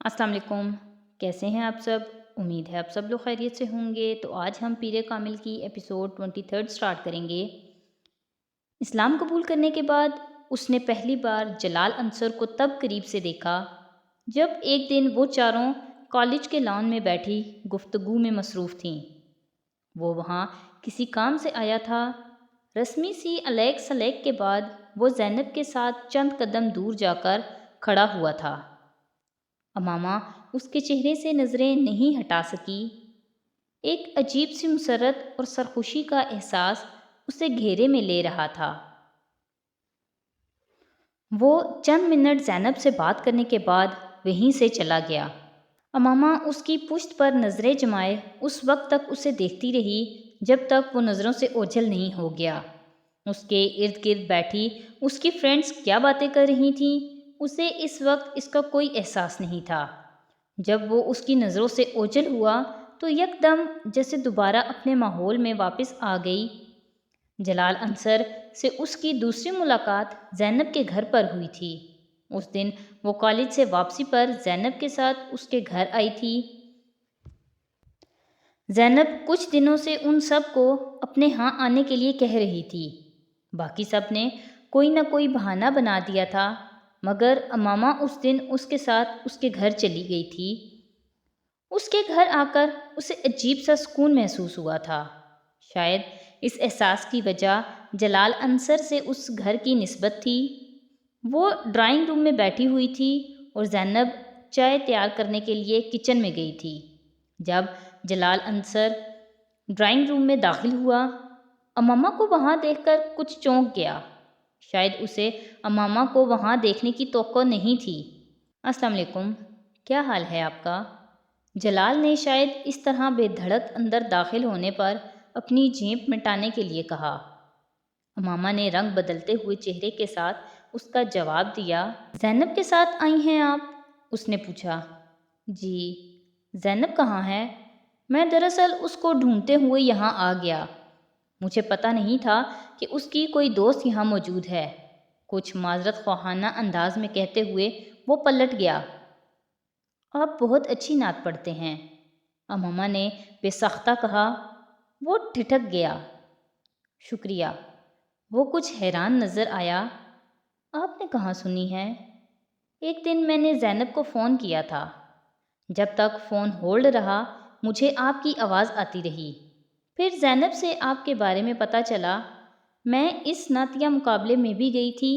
السلام علیکم، کیسے ہیں آپ سب؟ امید ہے آپ سب لوگ خیریت سے ہوں گے۔ تو آج ہم پیر کامل کی ایپیسوڈ 23 سٹارٹ کریں گے۔ اسلام قبول کرنے کے بعد اس نے پہلی بار جلال انصر کو تب قریب سے دیکھا جب ایک دن وہ چاروں کالج کے لان میں بیٹھی گفتگو میں مصروف تھیں۔ وہ وہاں کسی کام سے آیا تھا۔ رسمی سی علیک سلیک کے بعد وہ زینب کے ساتھ چند قدم دور جا کر کھڑا ہوا تھا۔ امامہ اس کے چہرے سے نظریں نہیں ہٹا سکی۔ ایک عجیب سی مسرت اور سرخوشی کا احساس اسے گھیرے میں لے رہا تھا۔ وہ چند منٹ زینب سے بات کرنے کے بعد وہیں سے چلا گیا۔ امامہ اس کی پشت پر نظریں جمائے اس وقت تک اسے دیکھتی رہی جب تک وہ نظروں سے اوجھل نہیں ہو گیا۔ اس کے ارد گرد بیٹھی اس کی فرینڈز کیا باتیں کر رہی تھیں، اسے اس وقت اس کا کوئی احساس نہیں تھا۔ جب وہ اس کی نظروں سے اوجھل ہوا تو یکدم جیسے دوبارہ اپنے ماحول میں واپس آ گئی۔ جلال انصر سے اس کی دوسری ملاقات زینب کے گھر پر ہوئی تھی۔ اس دن وہ کالج سے واپسی پر زینب کے ساتھ اس کے گھر آئی تھی۔ زینب کچھ دنوں سے ان سب کو اپنے ہاں آنے کے لیے کہہ رہی تھی۔ باقی سب نے کوئی نہ کوئی بہانہ بنا دیا تھا، مگر امامہ اس دن اس کے ساتھ اس کے گھر چلی گئی تھی۔ اس کے گھر آ کر اسے عجیب سا سکون محسوس ہوا تھا۔ شاید اس احساس کی وجہ جلال انصر سے اس گھر کی نسبت تھی۔ وہ ڈرائنگ روم میں بیٹھی ہوئی تھی اور زینب چائے تیار کرنے کے لیے کچن میں گئی تھی۔ جب جلال انصر ڈرائنگ روم میں داخل ہوا، امامہ کو وہاں دیکھ کر کچھ چونک گیا۔ شاید اسے امامہ کو وہاں دیکھنے کی توقع نہیں تھی۔ السلام علیکم، کیا حال ہے آپ کا؟ جلال نے شاید اس طرح بے دھڑک اندر داخل ہونے پر اپنی جھیپ مٹانے کے لیے کہا۔ امامہ نے رنگ بدلتے ہوئے چہرے کے ساتھ اس کا جواب دیا۔ زینب کے ساتھ آئی ہیں آپ؟ اس نے پوچھا۔ جی۔ زینب کہاں ہے؟ میں دراصل اس کو ڈھونڈتے ہوئے یہاں آ گیا۔ مجھے پتہ نہیں تھا کہ اس کی کوئی دوست یہاں موجود ہے، کچھ معذرت خواہانہ انداز میں کہتے ہوئے وہ پلٹ گیا۔ آپ بہت اچھی نعت پڑھتے ہیں، امامہ نے بے سختہ کہا۔ وہ ٹھٹک گیا۔ شکریہ۔ وہ کچھ حیران نظر آیا۔ آپ نے کہاں سنی ہے؟ ایک دن میں نے زینب کو فون کیا تھا۔ جب تک فون ہولڈ رہا مجھے آپ کی آواز آتی رہی۔ پھر زینب سے آپ کے بارے میں پتہ چلا۔ میں اس نعتیہ مقابلے میں بھی گئی تھی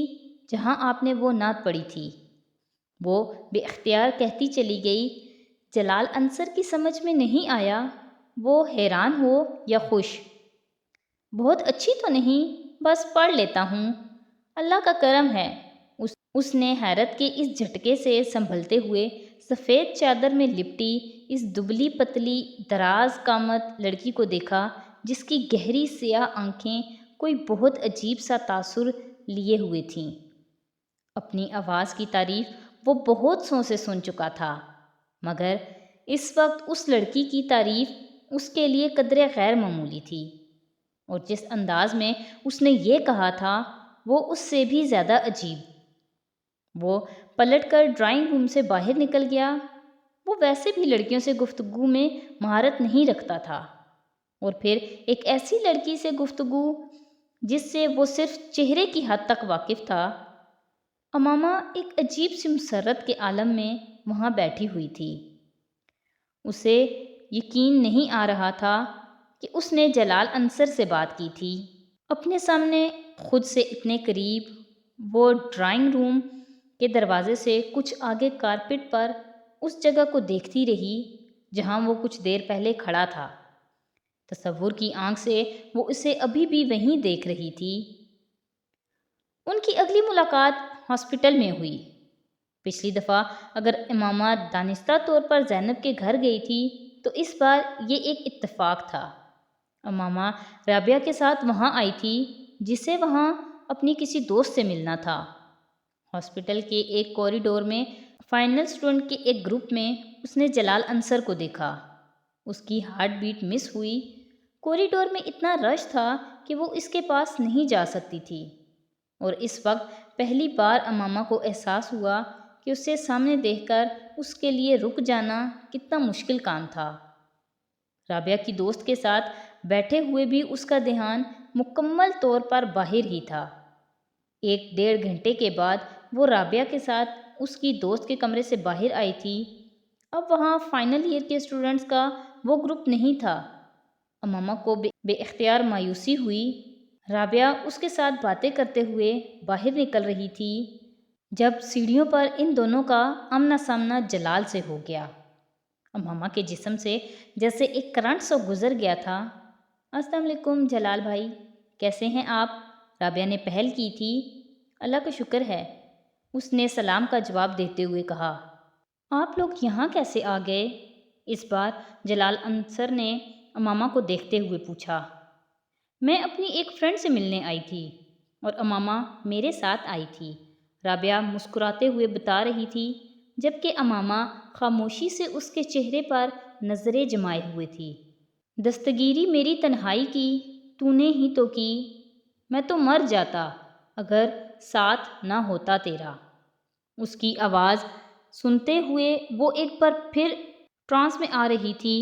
جہاں آپ نے وہ نعت پڑھی تھی۔ وہ بے اختیار کہتی چلی گئی۔ جلال انصر کی سمجھ میں نہیں آیا وہ حیران ہو یا خوش۔ بہت اچھی تو نہیں، بس پڑھ لیتا ہوں، اللہ کا کرم ہے۔ اس نے حیرت کے اس جھٹکے سے سنبھلتے ہوئے سفید چادر میں لپٹی اس دبلی پتلی دراز قامت لڑکی کو دیکھا جس کی گہری سیاہ آنکھیں کوئی بہت عجیب سا تاثر لیے ہوئے تھیں۔ اپنی آواز کی تعریف وہ بہت سوں سے سن چکا تھا، مگر اس وقت اس لڑکی کی تعریف اس کے لیے قدرے غیر معمولی تھی، اور جس انداز میں اس نے یہ کہا تھا وہ اس سے بھی زیادہ عجیب۔ وہ پلٹ کر ڈرائنگ روم سے باہر نکل گیا۔ وہ ویسے بھی لڑکیوں سے گفتگو میں مہارت نہیں رکھتا تھا، اور پھر ایک ایسی لڑکی سے گفتگو جس سے وہ صرف چہرے کی حد تک واقف تھا۔ امامہ ایک عجیب سی مسرت کے عالم میں وہاں بیٹھی ہوئی تھی۔ اسے یقین نہیں آ رہا تھا کہ اس نے جلال انصر سے بات کی تھی۔ اپنے سامنے خود سے اتنے قریب، وہ ڈرائنگ روم کے دروازے سے کچھ آگے کارپٹ پر اس جگہ کو دیکھتی رہی جہاں وہ کچھ دیر پہلے کھڑا تھا۔ تصور کی آنکھ سے وہ اسے ابھی بھی وہیں دیکھ رہی تھی۔ ان کی اگلی ملاقات ہاسپٹل میں ہوئی۔ پچھلی دفعہ اگر امامہ دانستہ طور پر زینب کے گھر گئی تھی تو اس بار یہ ایک اتفاق تھا۔ امامہ رابعہ کے ساتھ وہاں آئی تھی جسے وہاں اپنی کسی دوست سے ملنا تھا۔ ہاسپٹل کے ایک کوریڈور میں فائنل اسٹوڈنٹ کے ایک گروپ میں اس نے جلال انصر کو دیکھا۔ اس کی ہارٹ بیٹ مس ہوئی۔ کوریڈور میں اتنا رش تھا کہ وہ اس کے پاس نہیں جا سکتی تھی، اور اس وقت پہلی بار امامہ کو احساس ہوا کہ اسے سامنے دیکھ کر اس کے لیے رک جانا کتنا مشکل کام تھا۔ رابعہ کی دوست کے ساتھ بیٹھے ہوئے بھی اس کا دھیان مکمل طور پر باہر ہی تھا۔ 1 ڈیڑھ گھنٹے کے بعد وہ رابعہ کے ساتھ اس کی دوست کے کمرے سے باہر آئی تھی۔ اب وہاں فائنل ایئر کے اسٹوڈنٹس کا وہ گروپ نہیں تھا۔ امامہ کو بے اختیار مایوسی ہوئی۔ رابعہ اس کے ساتھ باتیں کرتے ہوئے باہر نکل رہی تھی جب سیڑھیوں پر ان دونوں کا آمنا سامنا جلال سے ہو گیا۔ امامہ کے جسم سے جیسے ایک کرنٹ سا گزر گیا تھا۔ السلام علیکم جلال بھائی، کیسے ہیں آپ؟ رابعہ نے پہل کی تھی۔ اللہ کا شکر ہے، اس نے سلام کا جواب دیتے ہوئے کہا۔ آپ لوگ یہاں کیسے آ گئے؟ اس بار جلال انصر نے امامہ کو دیکھتے ہوئے پوچھا۔ میں اپنی ایک فرینڈ سے ملنے آئی تھی اور امامہ میرے ساتھ آئی تھی، رابعہ مسکراتے ہوئے بتا رہی تھی، جبکہ امامہ خاموشی سے اس کے چہرے پر نظریں جمائے ہوئے تھی۔ دستگیری میری تنہائی کی تو نے ہی تو کی، میں تو مر جاتا اگر ساتھ نہ ہوتا تیرا۔ اس کی آواز سنتے ہوئے وہ ایک بار پھر ٹرانس میں آ رہی تھی۔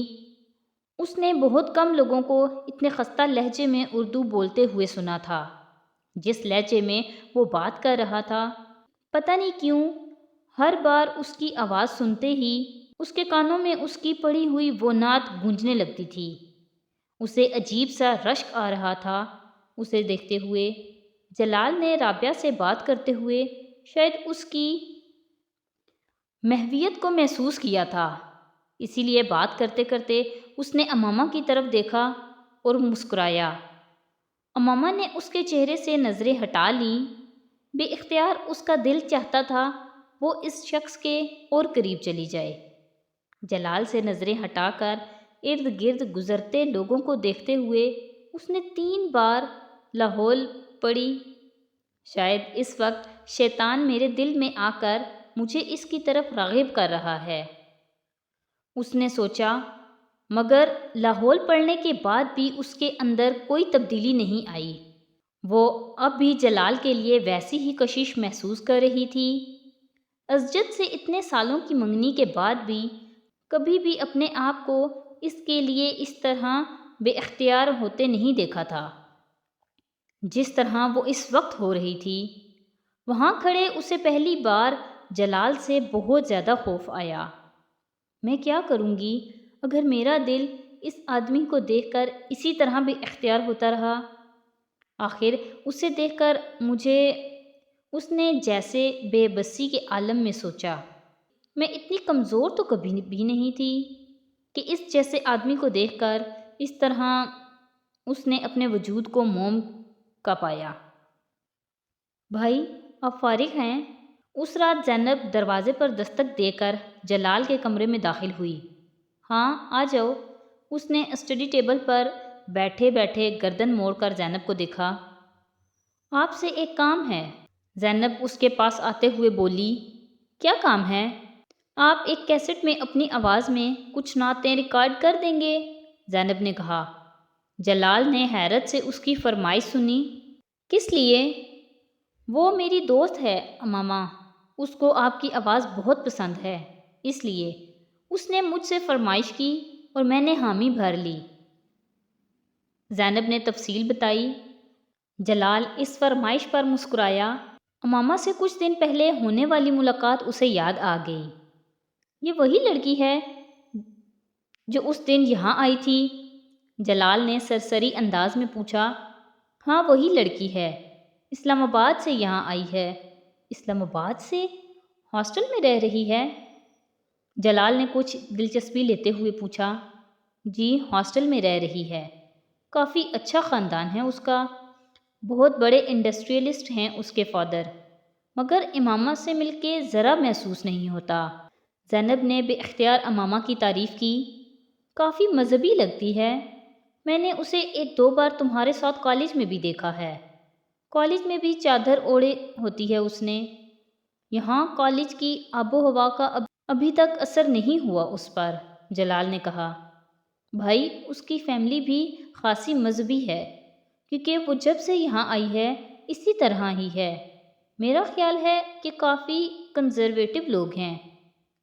اس نے بہت کم لوگوں کو اتنے خستہ لہجے میں اردو بولتے ہوئے سنا تھا جس لہجے میں وہ بات کر رہا تھا۔ پتہ نہیں کیوں ہر بار اس کی آواز سنتے ہی اس کے کانوں میں اس کی پڑھی ہوئی وہ نعت گونجنے لگتی تھی۔ اسے عجیب سا رشک آ رہا تھا اسے دیکھتے ہوئے۔ جلال نے رابعہ سے بات کرتے ہوئے شاید اس کی محویت کو محسوس کیا تھا، اسی لیے بات کرتے کرتے اس نے امامہ کی طرف دیکھا اور مسکرایا۔ امامہ نے اس کے چہرے سے نظریں ہٹا لیں۔ بے اختیار اس کا دل چاہتا تھا وہ اس شخص کے اور قریب چلی جائے۔ جلال سے نظریں ہٹا کر ارد گرد گزرتے لوگوں کو دیکھتے ہوئے اس نے 3 بار لاحول پڑھی۔ شاید اس وقت شیطان میرے دل میں آ کر مجھے اس کی طرف راغب کر رہا ہے، اس نے سوچا، مگر لاحول پڑھنے کے بعد بھی اس کے اندر کوئی تبدیلی نہیں آئی۔ وہ اب بھی جلال کے لیے ویسی ہی کشش محسوس کر رہی تھی۔ ازجد سے اتنے سالوں کی منگنی کے بعد بھی کبھی بھی اپنے آپ کو اس کے لیے اس طرح بے اختیار ہوتے نہیں دیکھا تھا جس طرح وہ اس وقت ہو رہی تھی۔ وہاں کھڑے اسے پہلی بار جلال سے بہت زیادہ خوف آیا۔ میں کیا کروں گی اگر میرا دل اس آدمی کو دیکھ کر اسی طرح بے اختیار ہوتا رہا؟ آخر اسے دیکھ کر مجھے، اس نے جیسے بے بسی کے عالم میں سوچا، میں اتنی کمزور تو کبھی بھی نہیں تھی کہ اس جیسے آدمی کو دیکھ کر اس طرح اس نے اپنے وجود کو موم کا پایا۔ بھائی آپ فارغ ہیں؟ اس رات زینب دروازے پر دستک دے کر جلال کے کمرے میں داخل ہوئی۔ ہاں آ جاؤ، اس نے اسٹڈی ٹیبل پر بیٹھے بیٹھے گردن موڑ کر زینب کو دیکھا۔ آپ سے ایک کام ہے، زینب اس کے پاس آتے ہوئے بولی۔ کیا کام ہے؟ آپ ایک کیسٹ میں اپنی آواز میں کچھ نعتیں ریکارڈ کر دیں گے، زینب نے کہا۔ جلال نے حیرت سے اس کی فرمائش سنی۔ کس لیے؟ وہ میری دوست ہے امامہ، اس کو آپ کی آواز بہت پسند ہے، اس لیے اس نے مجھ سے فرمائش کی اور میں نے حامی بھر لی، زینب نے تفصیل بتائی۔ جلال اس فرمائش پر مسکرایا۔ امامہ سے کچھ دن پہلے ہونے والی ملاقات اسے یاد آ گئی۔ یہ وہی لڑکی ہے جو اس دن یہاں آئی تھی؟ جلال نے سرسری انداز میں پوچھا۔ ہاں وہی لڑکی ہے، اسلام آباد سے یہاں آئی ہے۔ اسلام آباد سے؟ ہاسٹل میں رہ رہی ہے؟ جلال نے کچھ دلچسپی لیتے ہوئے پوچھا۔ جی ہاسٹل میں رہ رہی ہے، کافی اچھا خاندان ہے اس کا، بہت بڑے انڈسٹریلسٹ ہیں اس کے فادر، مگر امامہ سے مل کے ذرا محسوس نہیں ہوتا۔ زینب نے بے اختیار امامہ کی تعریف کی۔ کافی مذہبی لگتی ہے، میں نے اسے 1-2 بار تمہارے ساتھ کالج میں بھی دیکھا ہے۔ کالج میں بھی چادر اوڑھے ہوتی ہے اس نے۔ یہاں کالج کی آب و ہوا کا ابھی تک اثر نہیں ہوا اس پر، جلال نے کہا۔ بھائی اس کی فیملی بھی خاصی مذہبی ہے، کیونکہ وہ جب سے یہاں آئی ہے اسی طرح ہی ہے۔ میرا خیال ہے کہ کافی کنزرویٹو لوگ ہیں،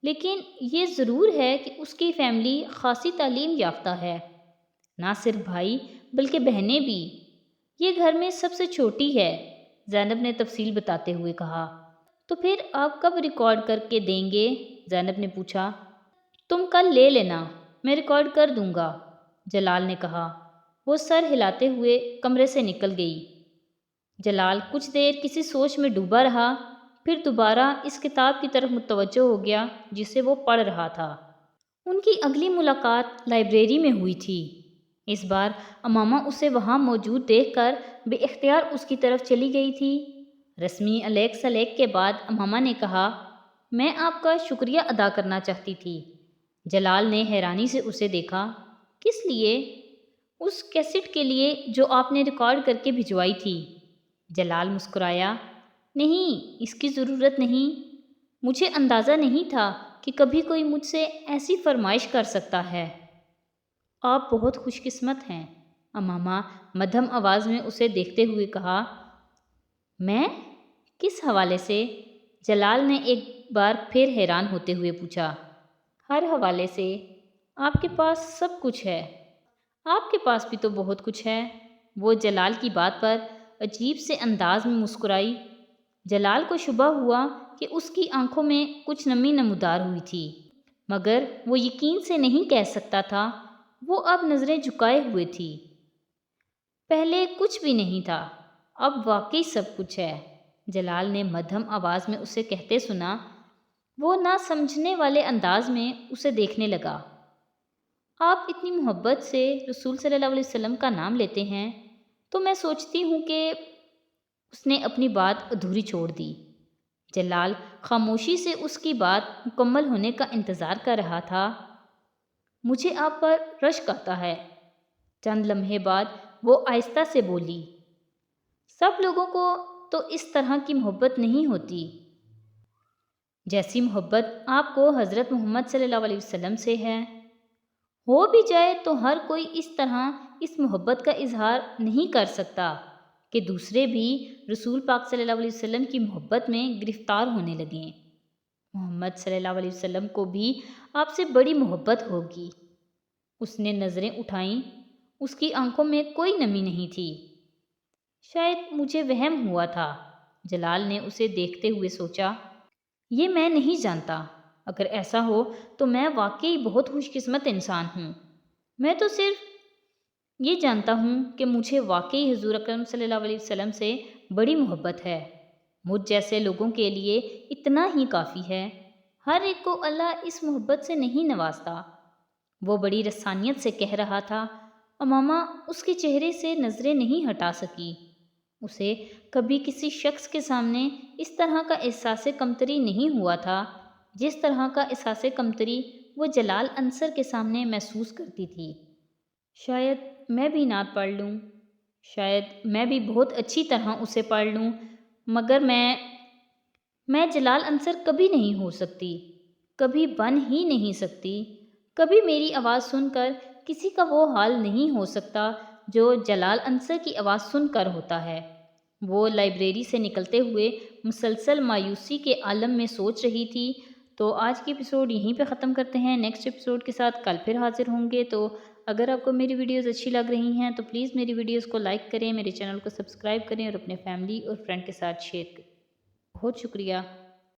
لیکن یہ ضرور ہے کہ اس کی فیملی خاصی تعلیم یافتہ ہے، نہ صرف بھائی بلکہ بہنیں بھی۔ یہ گھر میں سب سے چھوٹی ہے، زینب نے تفصیل بتاتے ہوئے کہا۔ تو پھر آپ کب ریکارڈ کر کے دیں گے؟ زینب نے پوچھا۔ تم کل لے لینا، میں ریکارڈ کر دوں گا، جلال نے کہا۔ وہ سر ہلاتے ہوئے کمرے سے نکل گئی۔ جلال کچھ دیر کسی سوچ میں ڈوبا رہا، پھر دوبارہ اس کتاب کی طرف متوجہ ہو گیا جسے وہ پڑھ رہا تھا۔ ان کی اگلی ملاقات لائبریری میں ہوئی تھی۔ اس بار امامہ اسے وہاں موجود دیکھ کر بے اختیار اس کی طرف چلی گئی تھی۔ رسمی علیک سلیک کے بعد امامہ نے کہا، میں آپ کا شکریہ ادا کرنا چاہتی تھی۔ جلال نے حیرانی سے اسے دیکھا۔ کس لیے؟ اس کیسٹ کے لیے جو آپ نے ریکارڈ کر کے بھجوائی تھی۔ جلال مسکرایا۔ نہیں، اس کی ضرورت نہیں۔ مجھے اندازہ نہیں تھا کہ کبھی کوئی مجھ سے ایسی فرمائش کر سکتا ہے۔ آپ بہت خوش قسمت ہیں، امامہ مدھم آواز میں اسے دیکھتے ہوئے کہا۔ میں؟ کس حوالے سے؟ جلال نے ایک بار پھر حیران ہوتے ہوئے پوچھا۔ ہر حوالے سے، آپ کے پاس سب کچھ ہے۔ آپ کے پاس بھی تو بہت کچھ ہے۔ وہ جلال کی بات پر عجیب سے انداز میں مسکرائی۔ جلال کو شبہ ہوا کہ اس کی آنکھوں میں کچھ نمی نمودار ہوئی تھی، مگر وہ یقین سے نہیں کہہ سکتا تھا۔ وہ اب نظریں جھکائے ہوئے تھی۔ پہلے کچھ بھی نہیں تھا، اب واقعی سب کچھ ہے، جلال نے مدھم آواز میں اسے کہتے سنا۔ وہ نہ سمجھنے والے انداز میں اسے دیکھنے لگا۔ آپ اتنی محبت سے رسول صلی اللہ علیہ وسلم کا نام لیتے ہیں تو میں سوچتی ہوں کہ… اس نے اپنی بات ادھوری چھوڑ دی۔ جلال خاموشی سے اس کی بات مکمل ہونے کا انتظار کر رہا تھا۔ مجھے آپ پر رشک آتا ہے۔ چند لمحے بعد وہ آہستہ سے بولی۔ سب لوگوں کو تو اس طرح کی محبت نہیں ہوتی جیسی محبت آپ کو حضرت محمد صلی اللہ علیہ وسلم سے ہے۔ ہو بھی جائے تو ہر کوئی اس طرح اس محبت کا اظہار نہیں کر سکتا کہ دوسرے بھی رسول پاک صلی اللہ علیہ وسلم کی محبت میں گرفتار ہونے لگیں۔ محمد صلی اللہ علیہ وسلم کو بھی آپ سے بڑی محبت ہوگی۔ اس نے نظریں اٹھائیں۔ اس کی آنکھوں میں کوئی نمی نہیں تھی۔ شاید مجھے وہم ہوا تھا، جلال نے اسے دیکھتے ہوئے سوچا۔ یہ میں نہیں جانتا۔ اگر ایسا ہو تو میں واقعی بہت خوش قسمت انسان ہوں۔ میں تو صرف یہ جانتا ہوں کہ مجھے واقعی حضور اکرم صلی اللہ علیہ وسلم سے بڑی محبت ہے۔ مجھ جیسے لوگوں کے لیے اتنا ہی کافی ہے۔ ہر ایک کو اللہ اس محبت سے نہیں نوازتا۔ وہ بڑی رسانیت سے کہہ رہا تھا۔ امامہ اس کے چہرے سے نظریں نہیں ہٹا سکی۔ اسے کبھی کسی شخص کے سامنے اس طرح کا احساس کمتری نہیں ہوا تھا جس طرح کا احساس کمتری وہ جلال انصر کے سامنے محسوس کرتی تھی۔ شاید میں بھی نعت پڑھ لوں، شاید میں بھی بہت اچھی طرح اسے پڑھ لوں، مگر میں جلال انصر کبھی نہیں ہو سکتی، کبھی بن ہی نہیں سکتی۔ کبھی میری آواز سن کر کسی کا وہ حال نہیں ہو سکتا جو جلال انصر کی آواز سن کر ہوتا ہے۔ وہ لائبریری سے نکلتے ہوئے مسلسل مایوسی کے عالم میں سوچ رہی تھی۔ تو آج کی ایپیسوڈ یہیں پہ ختم کرتے ہیں۔ نیکسٹ ایپیسوڈ کے ساتھ کل پھر حاضر ہوں گے۔ تو اگر آپ کو میری ویڈیوز اچھی لگ رہی ہیں تو پلیز میری ویڈیوز کو لائک کریں، میرے چینل کو سبسکرائب کریں اور اپنے فیملی اور فرینڈ کے ساتھ شیئر کریں۔ بہت شکریہ۔